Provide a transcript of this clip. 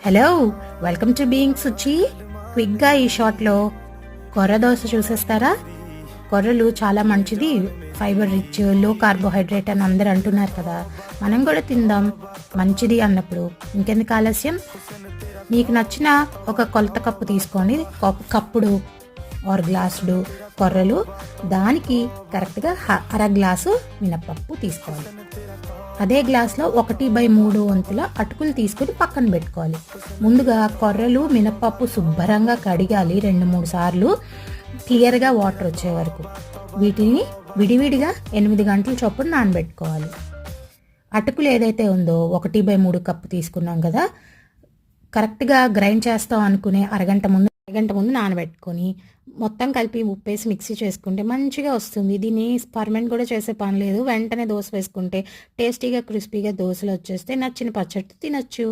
Hello, welcome to being Suchi. క్విక్గా ఈ షార్ట్లో కొర్ర దోశ చూసేస్తారా? కొర్రలు చాలా మంచిది, ఫైబర్ రిచ్, లో కార్బోహైడ్రేట్ అని అందరు అంటున్నారు కదా. మనం కూడా తిందాం మంచిది అన్నప్పుడు ఇంకెందుకు ఆలస్యం. మీకు నచ్చిన ఒక కొలత కప్పు తీసుకోండి, కప్పుడు ఆర్ గ్లాసుడు కొర్రలు, దానికి కరెక్ట్గా అర గ్లాసు మినపప్పు తీసుకోవాలి. అదే గ్లాస్లో 1/3 వంతుల అటుకులు తీసుకుని పక్కన పెట్టుకోవాలి. ముందుగా కొర్రలు మినపప్పు శుభ్రంగా కడిగాలి 2-3 సార్లు, క్లియర్గా వాటర్ వచ్చే వరకు. వీటిని విడివిడిగా 8 గంటల చొప్పున నానబెట్టుకోవాలి. అటుకులు ఏదైతే ఉందో 1/3 కప్పు తీసుకున్నాం కదా, కరెక్ట్గా గ్రైండ్ చేస్తాం అనుకునే అరగంట ముందు నానబెట్టుకొని మొత్తం కలిపి ఉప్పేసి మిక్సీ చేసుకుంటే మంచిగా వస్తుంది. దీన్ని పర్మెంట్ కూడా చేసే పని లేదు. వెంటనే దోశ వేసుకుంటే టేస్టీగా క్రిస్పీగా దోశలు వచ్చేస్తే నచ్చిన పచ్చడితో తినచ్చు.